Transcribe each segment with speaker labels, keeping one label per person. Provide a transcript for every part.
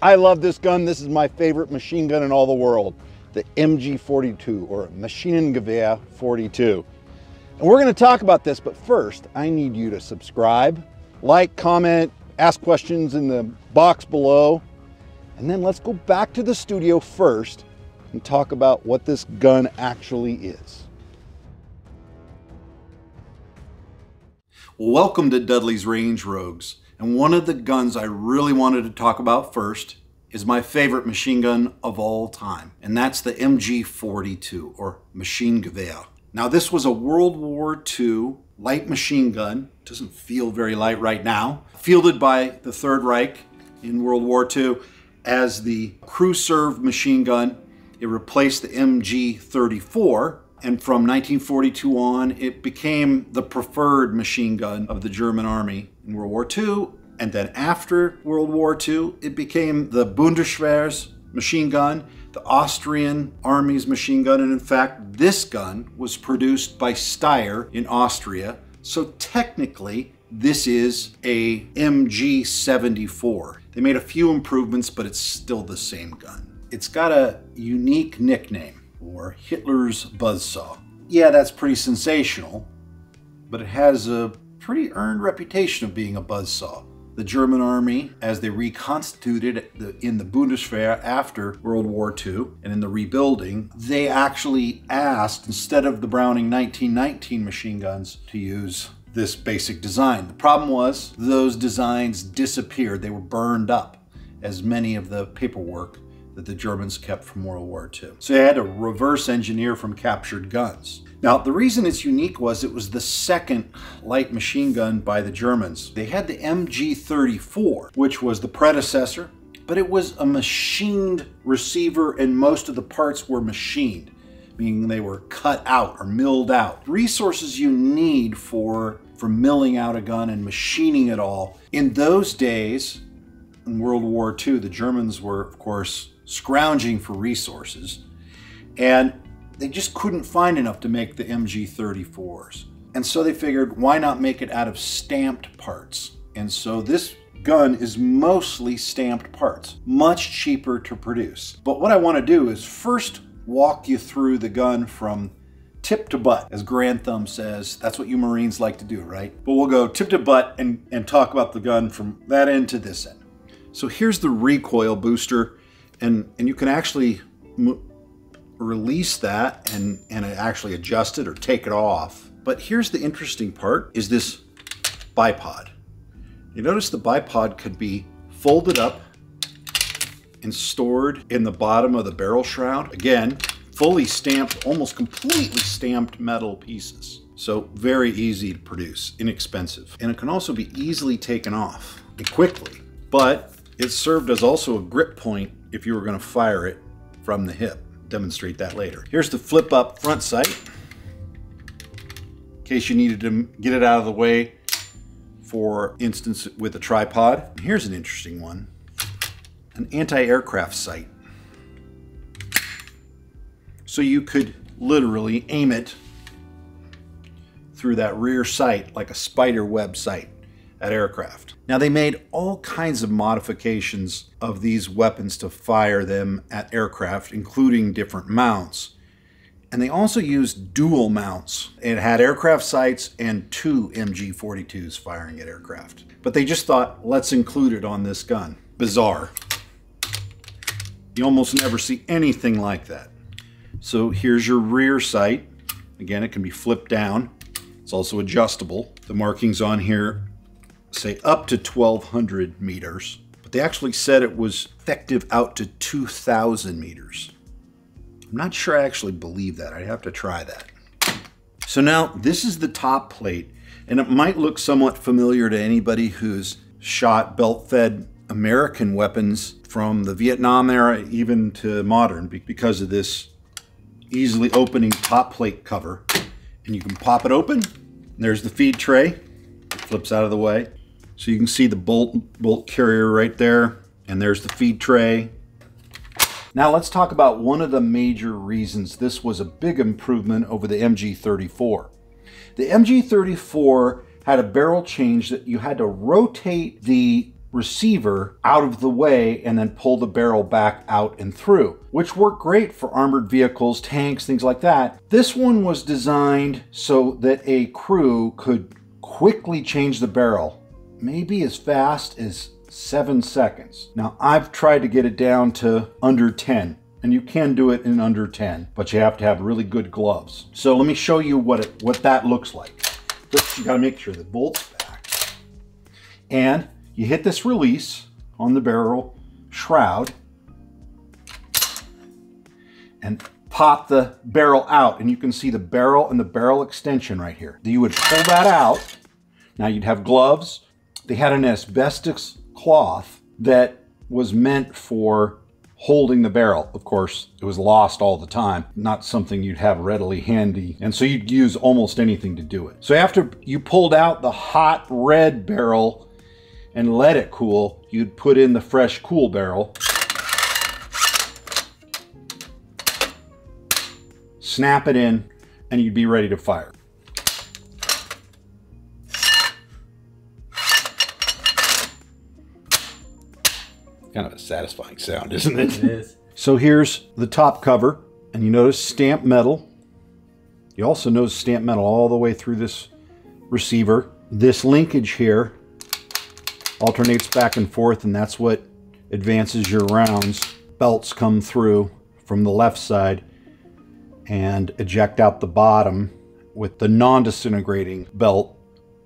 Speaker 1: I love this gun. This is my favorite machine gun in all the world, the MG42, or Maschinengewehr 42. And we're going to talk about this, but first I need you to subscribe, like, comment, ask questions in the box below, and then let's go back to the studio first and talk about what this gun actually is. Welcome to Dudley's Range Rogues, and one of the guns I really wanted to talk about first is my favorite machine gun of all time, and that's the MG42, or Maschinengewehr. Now, this was a World War II light machine gun. Doesn't feel very light right now. Fielded by the Third Reich in World War II as the crew-served machine gun. It replaced the MG34, and from 1942 on, it became the preferred machine gun of the German army in World War II. And then after World War II, it became the Bundeswehr's machine gun, the Austrian Army's machine gun, and in fact, this gun was produced by Steyr in Austria. So technically, this is a MG74. They made a few improvements, but it's still the same gun. It's got a unique nickname, or Hitler's buzzsaw. Yeah, that's pretty sensational, but it has a pretty earned reputation of being a buzzsaw. The German army, as they reconstituted in the Bundeswehr after World War II and in the rebuilding, they actually asked, instead of the Browning 1919 machine guns, to use this basic design. The problem was those designs disappeared. They were burned up, as many of the paperwork that the Germans kept from World War II. So they had to reverse engineer from captured guns. Now, the reason it's unique was it was the second light machine gun by the Germans. They had the MG34, which was the predecessor, but it was a machined receiver and most of the parts were machined, meaning they were cut out or milled out. Resources you need for milling out a gun and machining it all. In those days, in World War II, the Germans were, of course, scrounging for resources, and they just couldn't find enough to make the MG34s. And so they figured, why not make it out of stamped parts? And so this gun is mostly stamped parts, much cheaper to produce. But what I want to do is first walk you through the gun from tip to butt. As Grand Thumb says, that's what you Marines like to do, right? But we'll go tip to butt and talk about the gun from that end to this end. So here's the recoil booster, and you can actually release that and actually adjust it or take it off. But here's the interesting part, is this bipod. You notice the bipod could be folded up and stored in the bottom of the barrel shroud. Again, fully stamped, almost completely stamped metal pieces. So very easy to produce, inexpensive. And it can also be easily taken off and quickly, but it served as also a grip point if you were going to fire it from the hip. Demonstrate that later. Here's the flip up front sight, in case you needed to get it out of the way, for instance with a tripod. Here's an interesting one, an anti-aircraft sight. So you could literally aim it through that rear sight like a spider web sight at aircraft. Now, they made all kinds of modifications of these weapons to fire them at aircraft, including different mounts. And they also used dual mounts. It had aircraft sights and two MG42s firing at aircraft. But they just thought, let's include it on this gun. Bizarre. You almost never see anything like that. So here's your rear sight. Again, it can be flipped down. It's also adjustable. The markings on here say up to 1,200 meters, but they actually said it was effective out to 2,000 meters. I'm not sure I actually believe that. I'd have to try that. So now this is the top plate, and it might look somewhat familiar to anybody who's shot belt-fed American weapons from the Vietnam era even to modern, because of this easily opening top plate cover. And you can pop it open, and there's the feed tray. It flips out of the way. So you can see the bolt carrier right there, and there's the feed tray. Now let's talk about one of the major reasons this was a big improvement over the MG34. The MG34 had a barrel change that you had to rotate the receiver out of the way and then pull the barrel back out and through, which worked great for armored vehicles, tanks, things like that. This one was designed so that a crew could quickly change the barrel, maybe as fast as 7 seconds. Now, I've tried to get it down to under 10, and you can do it in under 10, but you have to have really good gloves. So let me show you what that looks like. First, you gotta make sure the bolt's back. And you hit this release on the barrel shroud and pop the barrel out, and you can see the barrel and the barrel extension right here. You would pull that out. Now you'd have gloves. They had an asbestos cloth that was meant for holding the barrel. Of course, it was lost all the time, not something you'd have readily handy, and so you'd use almost anything to do it. So after you pulled out the hot red barrel and let it cool, you'd put in the fresh cool barrel, snap it in, and you'd be ready to fire. Kind of a satisfying sound, isn't it?
Speaker 2: It is.
Speaker 1: So here's the top cover, and you notice stamped metal. You also notice stamped metal all the way through this receiver. This linkage here alternates back and forth, and that's what advances your rounds. Belts come through from the left side and eject out the bottom, with the non-disintegrating belt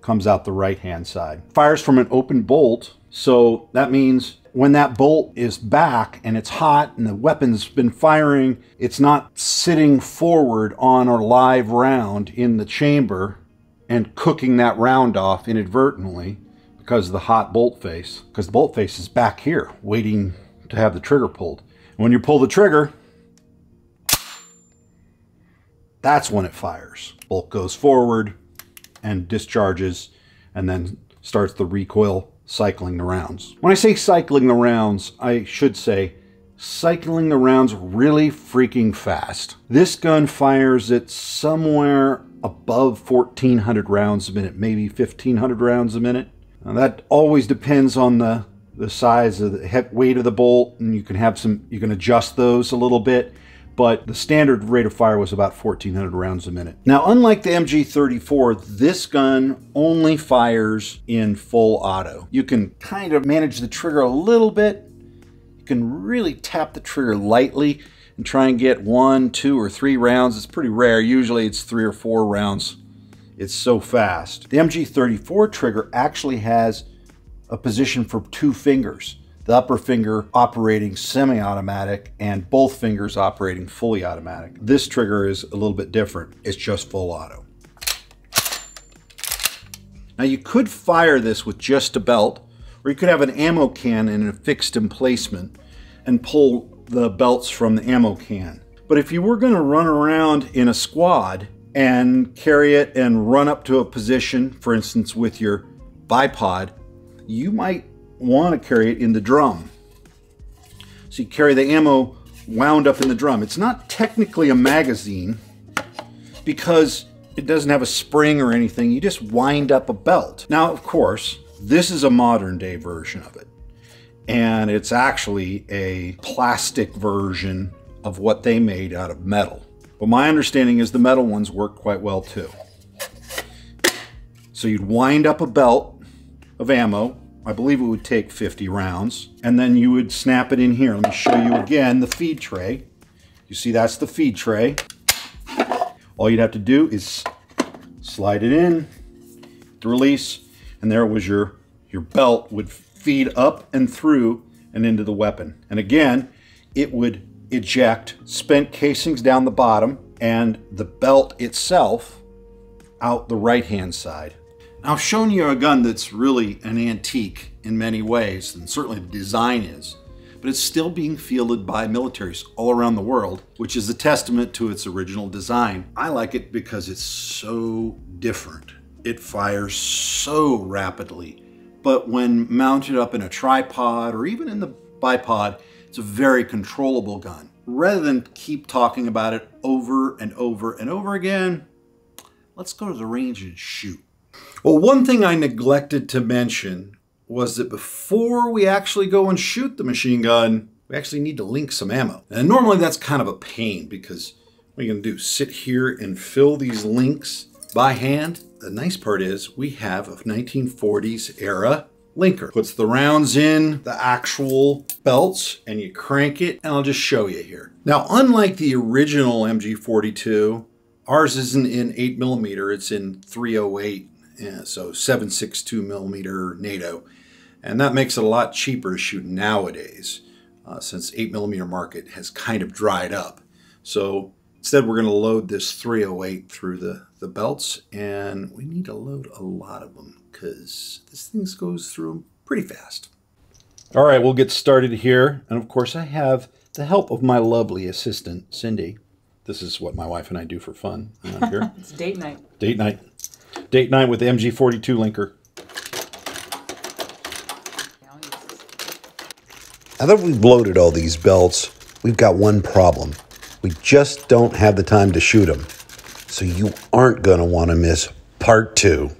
Speaker 1: comes out the right-hand side. Fires from an open bolt, so that means when that bolt is back and it's hot and the weapon's been firing, it's not sitting forward on a live round in the chamber and cooking that round off inadvertently because of the hot bolt face. Because the bolt face is back here waiting to have the trigger pulled. And when you pull the trigger, that's when it fires. Bolt goes forward and discharges, and then starts the recoil cycling the rounds. When I say cycling the rounds, I should say cycling the rounds really freaking fast. This gun fires at somewhere above 1,400 rounds a minute, maybe 1,500 rounds a minute. Now that always depends on the size of the weight of the bolt, and you can adjust those a little bit, but the standard rate of fire was about 1,400 rounds a minute. Now, unlike the MG34, this gun only fires in full auto. You can kind of manage the trigger a little bit. You can really tap the trigger lightly and try and get 1, 2, or 3 rounds. It's pretty rare. Usually it's 3 or 4 rounds. It's so fast. The MG34 trigger actually has a position for 2 fingers. The upper finger operating semi-automatic and both fingers operating fully automatic. This trigger is a little bit different. It's just full auto. Now you could fire this with just a belt, or you could have an ammo can in a fixed emplacement and pull the belts from the ammo can. But if you were going to run around in a squad and carry it and run up to a position, for instance with your bipod, you might want to carry it in the drum. So you carry the ammo wound up in the drum. It's not technically a magazine because it doesn't have a spring or anything. You just wind up a belt. Now, of course, this is a modern day version of it, and it's actually a plastic version of what they made out of metal. But my understanding is the metal ones work quite well too. So you'd wind up a belt of ammo. I believe it would take 50 rounds, and then you would snap it in here. Let me show you again the feed tray. You see that's the feed tray. All you'd have to do is slide it in, the release, and there was your belt would feed up and through and into the weapon. And again, it would eject spent casings down the bottom and the belt itself out the right-hand side. Now, I've shown you a gun that's really an antique in many ways, and certainly the design is, but it's still being fielded by militaries all around the world, which is a testament to its original design. I like it because it's so different. It fires so rapidly, but when mounted up in a tripod or even in the bipod, it's a very controllable gun. Rather than keep talking about it over and over and over again, let's go to the range and shoot. Well, one thing I neglected to mention was that before we actually go and shoot the machine gun, we actually need to link some ammo. And normally that's kind of a pain because what you're going to do, sit here and fill these links by hand. The nice part is we have a 1940s era linker. Puts the rounds in the actual belts and you crank it, and I'll just show you here. Now, unlike the original MG42, ours isn't in 8mm, it's in 308, so 7.62 millimeter NATO. And that makes it a lot cheaper to shoot nowadays, since 8mm market has kind of dried up. So instead, we're going to load this 308 through the belts, and we need to load a lot of them because this thing goes through them pretty fast. All right, we'll get started here. And of course, I have the help of my lovely assistant, Cindy. This is what my wife and I do for fun around here.
Speaker 2: It's date night.
Speaker 1: Date night. Date night with the MG42 linker.
Speaker 3: Now that we've loaded all these belts, we've got one problem. We just don't have the time to shoot them. So you aren't going to want to miss part 2.